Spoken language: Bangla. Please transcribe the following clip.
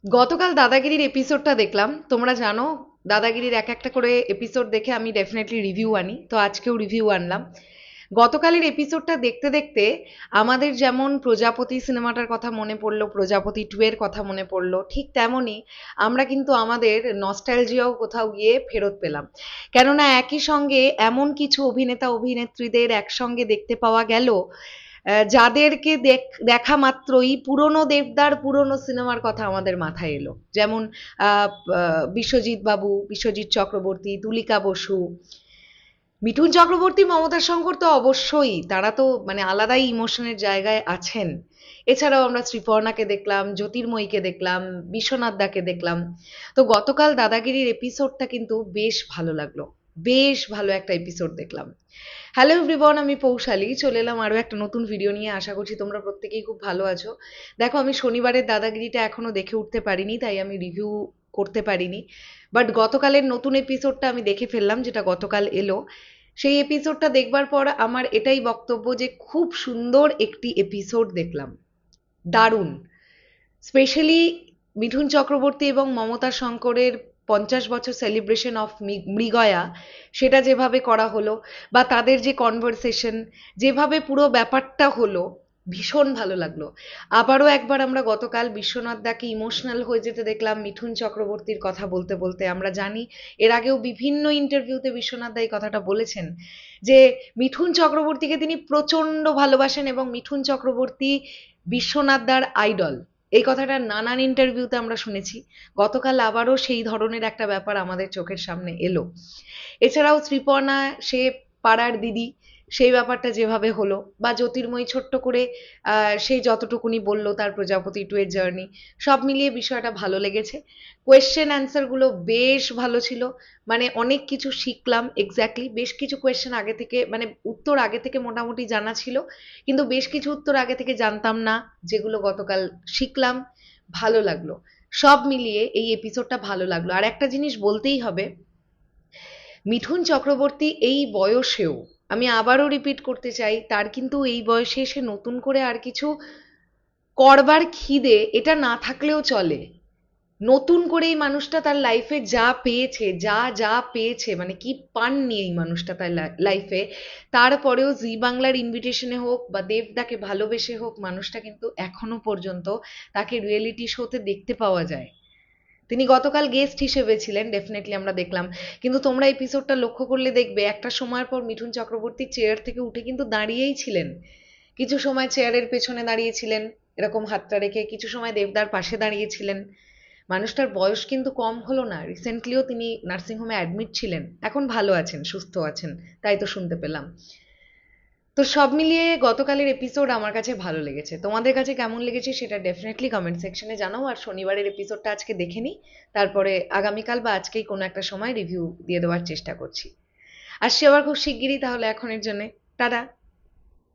গতকাল দাদাগিরির এপিসোডটা দেখলাম। তোমরা জানো দাদাগিরির এক একটা করে এপিসোড দেখে আমি ডেফিনেটলি রিভিউ আনি, তো আজকেও রিভিউ আনলাম। গতকালের এপিসোডটা দেখতে দেখতে আমাদের যেমন প্রজাপতি সিনেমাটার কথা মনে পড়লো, প্রজাপতি 2 এর কথা মনে পড়লো, ঠিক তেমনই আমরা কিন্তু আমাদের নস্টালজিয়াও কোথাও গিয়ে ফেরত পেলাম। কেননা একই সঙ্গে এমন কিছু অভিনেতা অভিনেত্রীদের একসঙ্গে দেখতে পাওয়া গেল যাদেরকে দেখা মাত্রই পুরনো দেবদার পুরনো সিনেমার কথা আমাদের মাথায় এলো। যেমন বিশ্বজিৎ বাবু, বিশ্বজিৎ চক্রবর্তী, তুলিকা বসু, মিঠুন চক্রবর্তী, মমতা শঙ্কর তো অবশ্যই, তারা তো মানে আলাদাই ইমোশনের জায়গায় আছেন। এছাড়াও আমরা শ্রীপর্ণাকে দেখলাম, জ্যোতির্ময়ীকে দেখলাম, বিশ্বনাথ দাকে দেখলাম। তো গতকাল দাদাগিরির এপিসোডটা কিন্তু বেশ ভালো লাগলো। বেশ ভালো একটা এপিসোড দেখলাম। হ্যালো এভরিওয়ান, আমি পৌশালী চলে এলাম আরও একটা নতুন ভিডিও নিয়ে। আশা করছি তোমরা প্রত্যেকেই খুব ভালো আছো। দেখো, আমি শনিবারের দাদাগিরিটা এখনো দেখে উঠতে পারিনি, তাই আমি রিভিউ করতে পারিনি। বাট গতকালের নতুন এপিসোডটা আমি দেখে ফেললাম, যেটা গতকাল এলো। সেই এপিসোডটা দেখবার পর আমার এটাই বক্তব্য যে খুব সুন্দর একটি এপিসোড দেখলাম। দারুণ। স্পেশালি মিঠুন চক্রবর্তী এবং মমতা শঙ্করের 50 বছর সেলিব্রেশন অফ মৃগয়া, সেটা যেভাবে করা হলো, বা তাদের যে কনভারসেশন, যেভাবে পুরো ব্যাপারটা হলো, ভীষণ ভালো লাগলো। আবারও একবার আমরা গতকাল বিশ্বনাথ দাকে ইমোশনাল হয়ে যেতে দেখলাম মিঠুন চক্রবর্তীর কথা বলতে বলতে। আমরা জানি এর আগেও বিভিন্ন ইন্টারভিউতে বিশ্বনাথ দা এই কথাটা বলেছেন যে মিঠুন চক্রবর্তীকে তিনি প্রচণ্ড ভালোবাসেন এবং মিঠুন চক্রবর্তী বিশ্বনাথ দার আইডল। এই কথাটা নানান ইন্টারভিউতে আমরা শুনেছি। গতকাল আবারও সেই ধরনের একটা ব্যাপার আমাদের চোখের সামনে এলো। এছাড়াও শ্রীপর্ণা, সে পাড়ার দিদি, সেই ব্যাপারটা যেভাবে হলো, বা জ্যোতির্ময়ী ছোট্ট করে সেই যতটুকুনি বলল তার প্রজাপতি 2 এর জার্নি, সব মিলিয়ে বিষয়টা ভালো লেগেছে। কোয়েশ্চেন অ্যান্সারগুলো বেশ ভালো ছিল। মানে অনেক কিছু শিখলাম। এক্স্যাক্টলি বেশ কিছু কোয়েশ্চেন আগে থেকে, মানে উত্তর আগে থেকে মোটামুটি জানা ছিল, কিন্তু বেশ কিছু উত্তর আগে থেকে জানতাম না, যেগুলো গতকাল শিখলাম। ভালো লাগলো। সব মিলিয়ে এই এপিসোডটা ভালো লাগলো। আর একটা জিনিস বলতেই হবে, মিঠুন চক্রবর্তী এই বয়সেও, আমি আবারও রিপিট করতে চাই, তার কিন্তু এই বয়সে এসে নতুন করে আর কিছু করবার খিদে এটা না থাকলেও চলে। নতুন করে এই মানুষটা তার লাইফে যা পেয়েছে, যা যা পেয়েছে, মানে কি পাননি এই মানুষটা তার লাইফে, তারপরেও জি বাংলার ইনভিটেশনে হোক বা দেবদাকে ভালোবেসে হোক, মানুষটা কিন্তু এখনো পর্যন্ত তাকে রিয়েলিটি শোতে দেখতে পাওয়া যায়। তিনি গতকাল গেস্ট হিসেবে ছিলেন, ডেফিনেটলি আমরা দেখলাম। কিন্তু তোমরা এপিসোডটা লক্ষ্য করলে দেখবে একটা সময়ের পর মিঠুন চক্রবর্তী চেয়ার থেকে উঠে কিন্তু দাঁড়িয়েই ছিলেন। কিছু সময় চেয়ারের পেছনে দাঁড়িয়েছিলেন এরকম হাতটা রেখে, কিছু সময় দেবদার পাশে দাঁড়িয়েছিলেন। মানুষটার বয়স কিন্তু কম হলো না। রিসেন্টলিও তিনি নার্সিংহোমে অ্যাডমিট ছিলেন, এখন ভালো আছেন, সুস্থ আছেন, তাই তো শুনতে পেলাম। তো সব মিলিয়ে গতকালের এপিসোড আমার কাছে ভালো লেগেছে। তোমাদের কাছে কেমন লেগেছে সেটা ডেফিনেটলি কমেন্ট সেকশনে জানাও। আর শনিবারের এপিসোডটা আজকে দেখে নিই, তারপরে আগামীকাল বা আজকেই কোনো একটা সময় রিভিউ দিয়ে দেওয়ার চেষ্টা করছি। আসছি আবার খুব শিগগিরই, তাহলে এখনের জন্যে টাটা।